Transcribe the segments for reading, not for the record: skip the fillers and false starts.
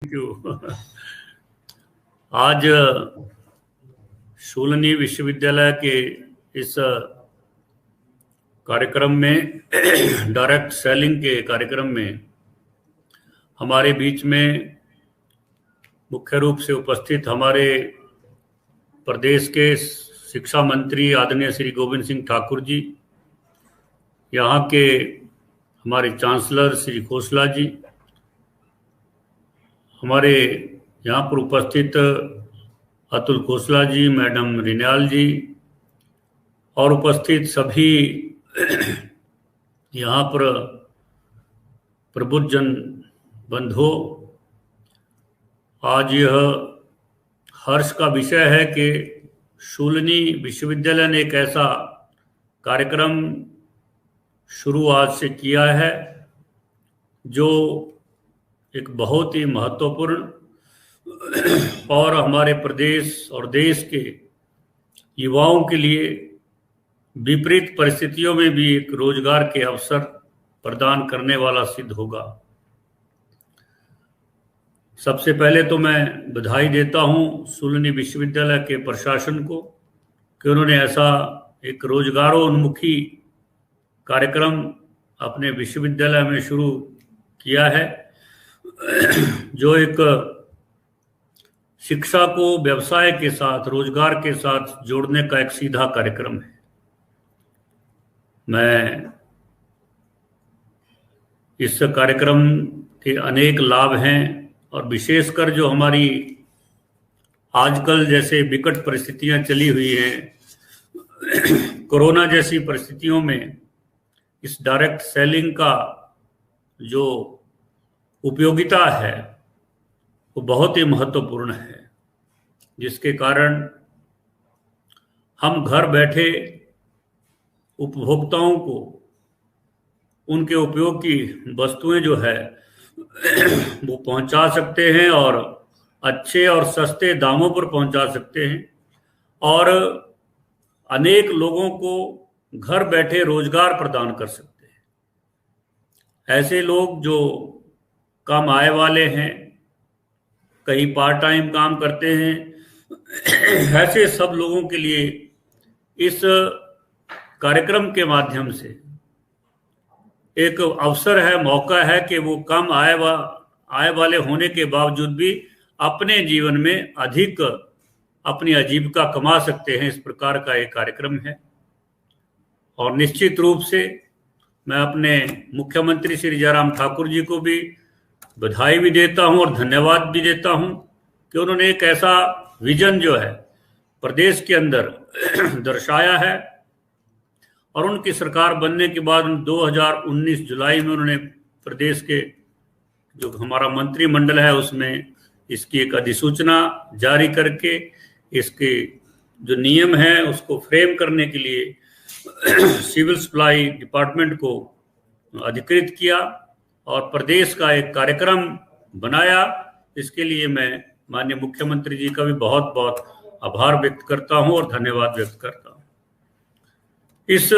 क्यों आज शूलनी विश्वविद्यालय के इस कार्यक्रम में डायरेक्ट सेलिंग के कार्यक्रम में हमारे बीच में मुख्य रूप से उपस्थित हमारे प्रदेश के शिक्षा मंत्री आदरणीय श्री गोविंद सिंह ठाकुर जी, यहाँ के हमारे चांसलर श्री खोसला जी, हमारे यहाँ पर उपस्थित अतुल खोसला जी, मैडम रिन्याल जी और उपस्थित सभी यहाँ पर प्रबुद्ध जन बंधुओं, आज यह हर्ष का विषय है कि शूलनी विश्वविद्यालय ने एक ऐसा कार्यक्रम शुरू आज से किया है जो एक बहुत ही महत्वपूर्ण और हमारे प्रदेश और देश के युवाओं के लिए विपरीत परिस्थितियों में भी एक रोजगार के अवसर प्रदान करने वाला सिद्ध होगा। सबसे पहले तो मैं बधाई देता हूं शूलनी विश्वविद्यालय के प्रशासन को कि उन्होंने ऐसा एक रोजगारोन्मुखी कार्यक्रम अपने विश्वविद्यालय में शुरू किया है, जो एक शिक्षा को व्यवसाय के साथ, रोजगार के साथ जोड़ने का एक सीधा कार्यक्रम है। मैं इस कार्यक्रम के अनेक लाभ हैं और विशेषकर जो हमारी आजकल जैसे विकट परिस्थितियां चली हुई हैं, कोरोना जैसी परिस्थितियों में इस डायरेक्ट सेलिंग का जो उपयोगिता है वो बहुत ही महत्वपूर्ण है, जिसके कारण हम घर बैठे उपभोक्ताओं को उनके उपयोग की वस्तुएं जो है वो पहुंचा सकते हैं और अच्छे और सस्ते दामों पर पहुंचा सकते हैं और अनेक लोगों को घर बैठे रोजगार प्रदान कर सकते हैं। ऐसे लोग जो कम आय वाले हैं, कहीं पार्ट टाइम काम करते हैं, ऐसे सब लोगों के लिए इस कार्यक्रम के माध्यम से एक अवसर है, मौका है कि वो कम आय वाले होने के बावजूद भी अपने जीवन में अधिक अपनी आजीविका कमा सकते हैं। इस प्रकार का एक कार्यक्रम है और निश्चित रूप से मैं अपने मुख्यमंत्री श्री जयराम ठाकुर जी को भी बधाई भी देता हूं और धन्यवाद भी देता हूं कि उन्होंने एक ऐसा विजन जो है प्रदेश के अंदर दर्शाया है और उनकी सरकार बनने के बाद 2019 जुलाई में उन्होंने प्रदेश के जो हमारा मंत्रिमंडल है उसमें इसकी एक अधिसूचना जारी करके इसके जो नियम है उसको फ्रेम करने के लिए सिविल सप्लाई डिपार्टमेंट को अधिकृत किया और प्रदेश का एक कार्यक्रम बनाया। इसके लिए मैं माननीय मुख्यमंत्री जी का भी बहुत बहुत आभार व्यक्त करता हूं और धन्यवाद व्यक्त करता हूं। इस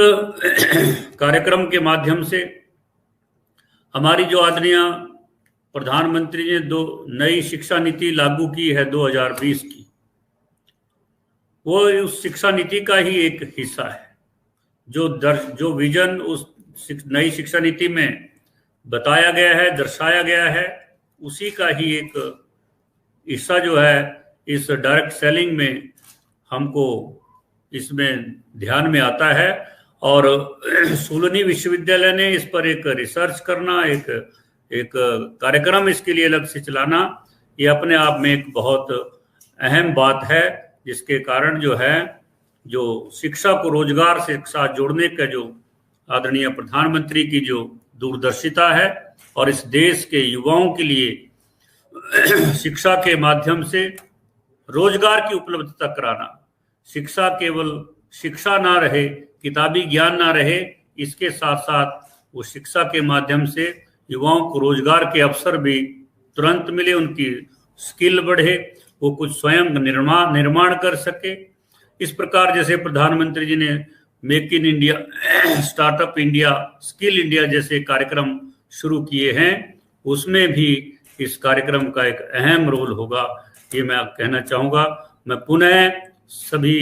कार्यक्रम के माध्यम से हमारी जो आदरणीय प्रधानमंत्री ने दो नई शिक्षा नीति लागू की है 2020 की, वो उस शिक्षा नीति का ही एक हिस्सा है। जो विजन उस नई शिक्षा नीति में बताया गया है, दर्शाया गया है, उसी का ही एक हिस्सा जो है इस डायरेक्ट सेलिंग में हमको इसमें ध्यान में आता है। और शूलनी विश्वविद्यालय ने इस पर एक रिसर्च करना, एक कार्यक्रम इसके लिए अलग से चलाना, ये अपने आप में एक बहुत अहम बात है, जिसके कारण जो है जो शिक्षा को रोजगार से साथ जोड़ने का जो आदरणीय प्रधानमंत्री की जो दूरदर्शिता है और इस देश के युवाओं के लिए शिक्षा के माध्यम से रोजगार की उपलब्धता कराना, शिक्षा केवल शिक्षा ना रहे, किताबी ज्ञान ना रहे, इसके साथ साथ वो शिक्षा के माध्यम से युवाओं को रोजगार के अवसर भी तुरंत मिले, उनकी स्किल बढ़े, वो कुछ स्वयं निर्माण कर सके। इस प्रकार जैसे प्रधानमंत्री जी ने make in India, startup India, skill India जैसे कार्यक्रम शुरू किए हैं, उसमें भी इस कार्यक्रम का एक अहम रोल होगा, ये मैं कहना चाहूँगा। मैं पुनः सभी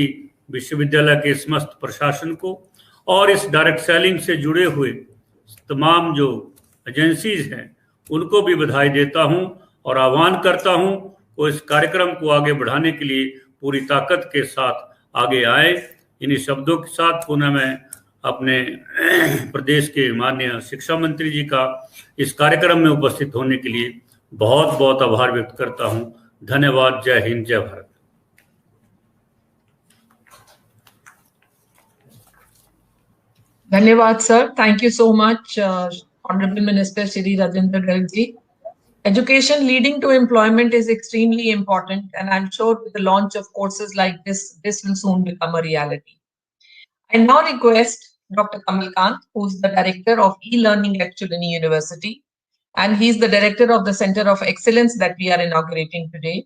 विश्वविद्यालय के समस्त प्रशासन को और इस डायरेक्ट सेलिंग से जुड़े हुए तमाम जो एजेंसीज हैं उनको भी बधाई देता हूं और आह्वान करता हूं वो इस कार्यक्रम को आगे बढ़ाने के लिए पूरी ताकत के साथ आगे आए। इन्हीं शब्दों के साथ पुनः मैं अपने प्रदेश के माननीय शिक्षा मंत्री जी का इस कार्यक्रम में उपस्थित होने के लिए बहुत बहुत आभार व्यक्त करता हूं। धन्यवाद। जय हिंद, जय भारत। धन्यवाद sir, thank you so much Honorable Minister Shri Rajendra Garg ji. Education leading to employment is extremely important, and I'm sure with the launch of courses like this will soon become a reality. I now request Dr. Kamal Kant, who's the Director of E-Learning at Chulani University, and he's the Director of the Center of Excellence that we are inaugurating today.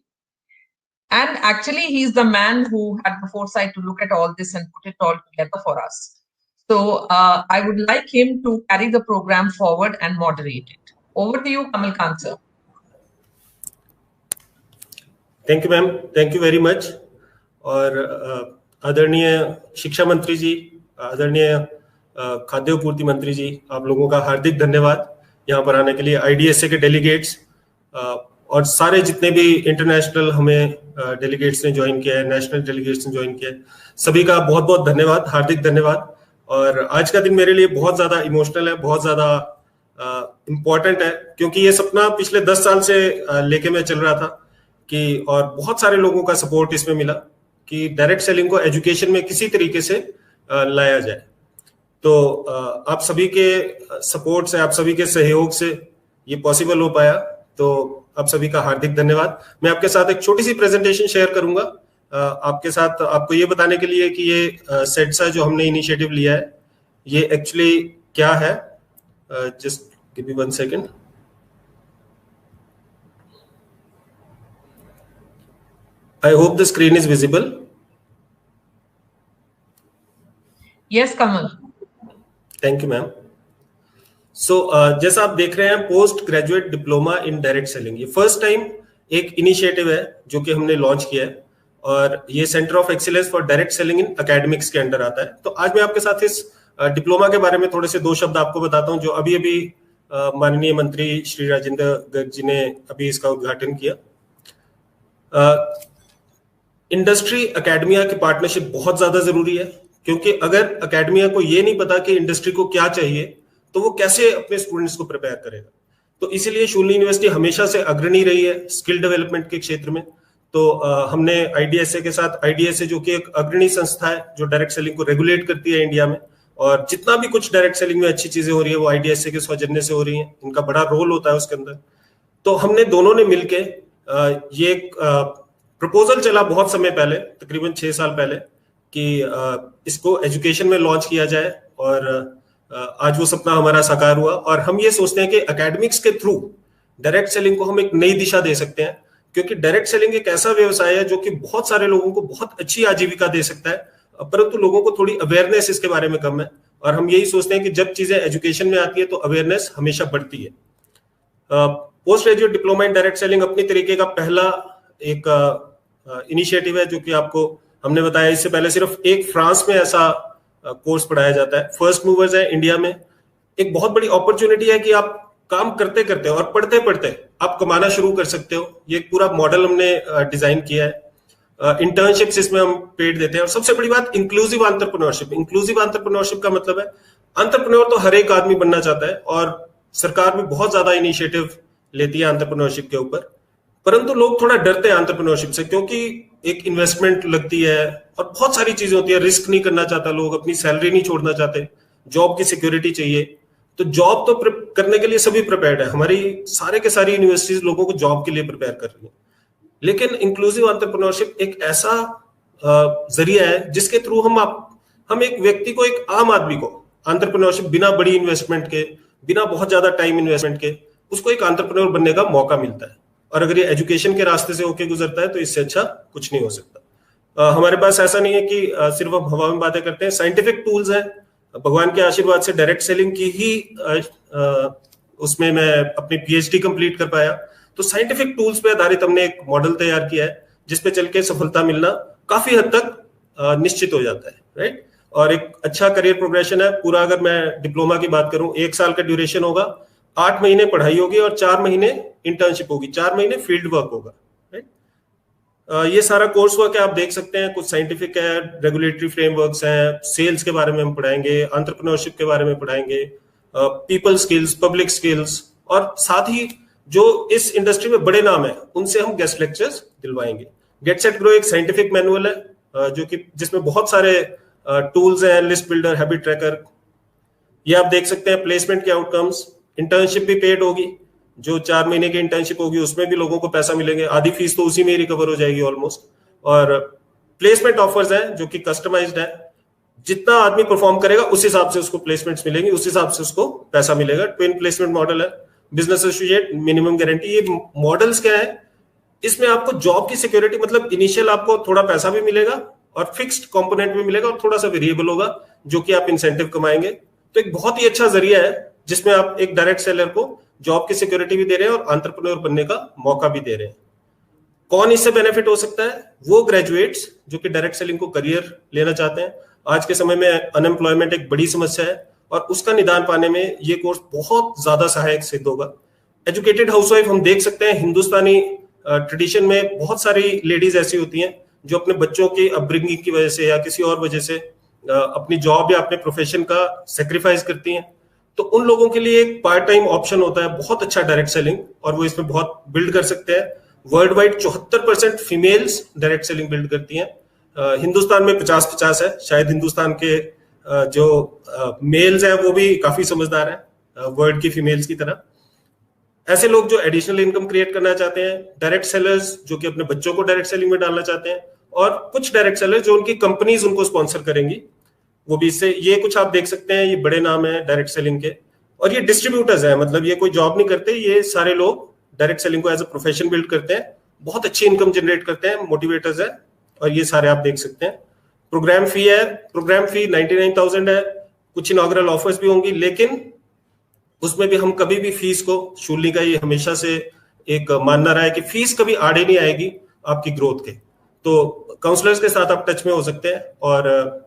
And actually, he's the man who had the foresight to look at all this and put it all together for us. So I would like him to carry the program forward and moderate it. Over to you, Kamal Kant, sir. Thank you, ma'am. Thank you very much. और आदरणीय शिक्षा मंत्री जी, आदरणीय खाद्य पूर्ति मंत्री जी, आप लोगों का हार्दिक धन्यवाद यहाँ पर आने के लिए। IDSA के डेलीगेट्स और सारे जितने भी इंटरनेशनल हमें डेलीगेट्स ने ज्वाइन किया है, नेशनल डेलीगेट्स ने ज्वाइन किया है, सभी का बहुत बहुत धन्यवाद, हार्दिक धन्यवाद। और आज का दिन मेरे लिए बहुत ज्यादा इमोशनल है, बहुत ज्यादा इम्पोर्टेंट है, क्योंकि ये सपना पिछले 10 साल से लेके मैं चल रहा था कि, और बहुत सारे लोगों का सपोर्ट इसमें मिला कि डायरेक्ट सेलिंग को एजुकेशन में किसी तरीके से लाया जाए। तो आप सभी के सपोर्ट से, आप सभी के सहयोग से ये पॉसिबल हो पाया, तो आप सभी का हार्दिक धन्यवाद। मैं आपके साथ एक छोटी सी प्रेजेंटेशन शेयर करूंगा आपके साथ, आपको ये बताने के लिए कि ये सेट्सा जो हमने इनिशिएटिव लिया है ये एक्चुअली क्या है। Just give me 1 second. I hope the screen is visible. Yes Kamal. Thank you ma'am. So जैसा आप देख रहे हैं, post graduate diploma in direct selling, ये फर्स्ट टाइम एक इनिशिएटिव है जो कि हमने लॉन्च किया है, और ये centre of excellence for direct selling in academics के अंडर आता है। तो आज मैं आपके साथ इस डिप्लोमा के बारे में थोड़े से 2 शब्द आपको बताता हूं, जो अभी अभी माननीय मंत्री श्री राजेंद्र गर्ग जी ने अभी इसका उद्घाटन किया। इंडस्ट्री एकेडमिया की पार्टनरशिप बहुत ज्यादा जरूरी है, क्योंकि अगर एकेडमिया को ये नहीं पता कि इंडस्ट्री को क्या चाहिए तो वो कैसे अपने स्टूडेंट्स को प्रिपेयर करेगा। तो इसीलिए शूलिनी यूनिवर्सिटी हमेशा से अग्रणी रही है स्किल डेवलपमेंट के क्षेत्र में। तो हमने IDSA के साथ, IDSA जो कि एक अग्रणी संस्था है जो डायरेक्ट सेलिंग को रेगुलेट करती है इंडिया में, और जितना भी कुछ डायरेक्ट सेलिंग में अच्छी चीजें हो रही है वो IDSA के सौजन्य से हो रही हैं, इनका बड़ा रोल होता है उसके अंदर। तो हमने दोनों ने मिलके ये एक प्रपोजल चला बहुत समय पहले, तकरीबन 6 साल पहले, कि इसको एजुकेशन में लॉन्च किया जाए, और आज वो सपना हमारा साकार हुआ। और हम ये सोचते हैं कि एकेडमिक्स के थ्रू डायरेक्ट सेलिंग को हम एक नई दिशा दे सकते हैं, क्योंकि डायरेक्ट सेलिंग एक ऐसा व्यवसाय है जो कि बहुत सारे लोगों को बहुत अच्छी आजीविका दे सकता है, परंतु लोगों को थोड़ी अवेयरनेस इसके बारे में कम है। और हम यही सोचते हैं कि जब चीजें एजुकेशन में आती है तो अवेयरनेस हमेशा बढ़ती है। Post graduate diploma in direct selling अपनी तरीके का पहला एक इनिशिएटिव है, जो कि आपको हमने बताया, इससे पहले सिर्फ एक फ्रांस में ऐसा कोर्स पढ़ाया जाता है। फर्स्ट मूवर्स है इंडिया में। एक बहुत बड़ी अपॉर्चुनिटी है कि आप काम करते करते और पढ़ते पढ़ते आप कमाना शुरू कर सकते हो। ये पूरा मॉडल हमने डिजाइन किया है। इंटर्नशिप्स इसमें हम पेड देते हैं, और सबसे बड़ी बात इंक्लूसिव एंटरप्रेन्योरशिप। इंक्लूसिव एंटरप्रेन्योरशिप का मतलब है एंटरप्रेन्योर तो हर एक आदमी बनना चाहता है, और सरकार भी बहुत ज्यादा इनिशिएटिव लेती है एंटरप्रेन्योरशिप के ऊपर, परंतु लोग थोड़ा डरते हैं एंटरप्रेन्योरशिप से, क्योंकि एक इन्वेस्टमेंट लगती है और बहुत सारी चीजें होती है। रिस्क नहीं करना चाहता लोग, अपनी सैलरी नहीं छोड़ना चाहते, जॉब की सिक्योरिटी चाहिए। तो जॉब तो करने के लिए सभी प्रिपेयर्ड है, हमारी सारे के सारी यूनिवर्सिटीज लोगों को जॉब के लिए प्रिपेयर कर रही है। लेकिन इंक्लूसिव एंटरप्रेन्योरशिप एक ऐसा जरिया है जिसके थ्रू हम एक व्यक्ति को, एक आम आदमी को एंटरप्रेन्योरशिप बिना बड़ी इन्वेस्टमेंट के, बिना बहुत ज्यादा टाइम इन्वेस्टमेंट के, उसको एक एंटरप्रेन्योर बनने का मौका मिलता है। और अगर ये एजुकेशन के रास्ते से होके गुजरता है तो इससे अच्छा कुछ नहीं हो सकता। हमारे पास ऐसा नहीं है कि सिर्फ हम हवा में बातें करते हैं। साइंटिफिक टूल्स हैं, भगवान के आशीर्वाद से डायरेक्ट सेलिंग की ही उसमें मैं अपनी PhD कंप्लीट कर पाया। तो साइंटिफिक टूल्स पे आधारित हमने एक मॉडल तैयार किया है जिसपे चल के सफलता मिलना काफी हद तक निश्चित हो जाता है, राइट। और एक अच्छा करियर प्रोग्रेशन है पूरा। अगर मैं डिप्लोमा की बात करूं, 1 साल का ड्यूरेशन होगा, 8 महीने पढ़ाई होगी और 4 महीने इंटर्नशिप होगी, 4 महीने फील्ड वर्क होगा, राइट। ये सारा कोर्स वर्क है, आप देख सकते हैं, कुछ साइंटिफिक है, रेगुलेटरी फ्रेमवर्क्स हैं, सेल्स के बारे में हम पढ़ाएंगे, एंटरप्रेन्योरशिप के बारे में पढ़ाएंगे, पीपल स्किल्स, पब्लिक स्किल्स, और साथ ही जो इस इंडस्ट्री में बड़े नाम है उनसे हम गेस्ट लेक्चर्स दिलवाएंगे। गेट सेट ग्रो एक साइंटिफिक मैनुअल है जो कि जिसमें बहुत सारे टूल्स हैं, लिस्ट बिल्डर, हैबिट ट्रैकर, ये आप देख सकते हैं। प्लेसमेंट के आउटकम्स, इंटर्नशिप भी पेड होगी, जो 4 महीने की इंटर्नशिप होगी उसमें भी लोगों को पैसा मिलेंगे, आधी फीस तो उसी में ही रिकवर हो जाएगी ऑलमोस्ट। और प्लेसमेंट ऑफर्स हैं जो कि कस्टमाइज्ड है, जितना आदमी परफॉर्म करेगा उस हिसाब से उसको प्लेसमेंट्स मिलेंगी, उस हिसाब से उसको पैसा मिलेगा। ट्विन प्लेसमेंट मॉडल है, बिजनेस एसोसिएट, मिनिमम गारंटी। ये मॉडल्स क्या है, इसमें आपको जॉब की सिक्योरिटी, मतलब इनिशियल आपको थोड़ा पैसा भी मिलेगा और फिक्स्ड कंपोनेंट भी मिलेगा और थोड़ा सा वेरिएबल होगा जो कि आप इंसेंटिव कमाएंगे। तो एक बहुत ही अच्छा जरिया है जिसमें आप एक डायरेक्ट सेलर को जॉब की सिक्योरिटी भी दे रहे हैं और एंटरप्रेन्योर बनने का मौका भी दे रहे हैं। कौन इससे बेनिफिट हो सकता है? वो ग्रेजुएट्स जो कि डायरेक्ट सेलिंग को करियर लेना चाहते हैं। आज के समय में अनएम्प्लॉयमेंट एक बड़ी समस्या है और उसका निदान पाने में ये कोर्स बहुत ज्यादा सहायक सिद्ध होगा। एजुकेटेड हाउसवाइफ हम देख सकते हैं, हिंदुस्तानी ट्रेडिशन में बहुत सारी लेडीज ऐसी होती हैं जो अपने बच्चों की अपब्रिंगिंग की वजह से या किसी और वजह से अपनी जॉब या अपने प्रोफेशन का सेक्रीफाइस करती हैं। तो उन लोगों के लिए एक पार्ट टाइम ऑप्शन होता है बहुत अच्छा डायरेक्ट सेलिंग, और वो इसमें बहुत बिल्ड कर सकते हैं। World wide 74% females direct selling build करती हैं। हिंदुस्तान में 50-50 है, शायद हिंदुस्तान के जो मेल्स हैं वो भी काफी समझदार हैं वर्ल्ड की फीमेल्स की तरह। ऐसे लोग जो एडिशनल इनकम क्रिएट करना चाहते हैं, डायरेक्ट सेलर्स जो कि अपने बच्चों को डायरेक्ट सेलिंग में डालना चाहते हैं, और कुछ डायरेक्ट सेलर्स जो उनकी कंपनीज उनको स्पॉन्सर करेंगी, वो भी इससे, ये कुछ आप देख सकते हैं, ये बड़े नाम है डायरेक्ट सेलिंग के। और ये डिस्ट्रीब्यूटर्स हैं, मतलब ये कोई जॉब नहीं करते, ये सारे लोग डायरेक्ट सेलिंग को एज अ प्रोफेशन बिल्ड करते हैं, बहुत अच्छी इनकम जनरेट करते हैं, मोटिवेटर्स है, और ये सारे आप देख सकते हैं। प्रोग्राम फी है, प्रोग्राम फी 99,000 है। कुछ इनॉग्रल ऑफर्स भी होंगी, लेकिन उसमें भी हम कभी भी फीस को, शूलिनी का ये हमेशा से एक मानना रहा है कि फीस कभी आड़े नहीं आएगी आपकी ग्रोथ के। तो काउंसलर्स के साथ आप टच में हो सकते हैं, और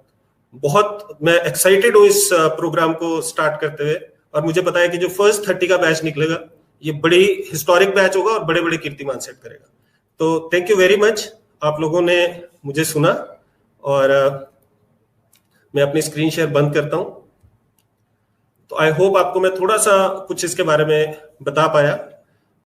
बहुत मैं एक्साइटेड हूँ इस प्रोग्राम को स्टार्ट करते हुए, और मुझे पता है कि जो फर्स्ट 30 का बैच निकलेगा ये बड़ी हिस्टोरिक बैच होगा और बड़े बड़े कीर्तिमान सेट करेगा। तो थैंक यू वेरी मच, आप लोगों ने मुझे सुना, और मैं अपनी स्क्रीन शेयर बंद करता हूं। तो आई होप आपको मैं थोड़ा सा कुछ इसके बारे में बता पाया।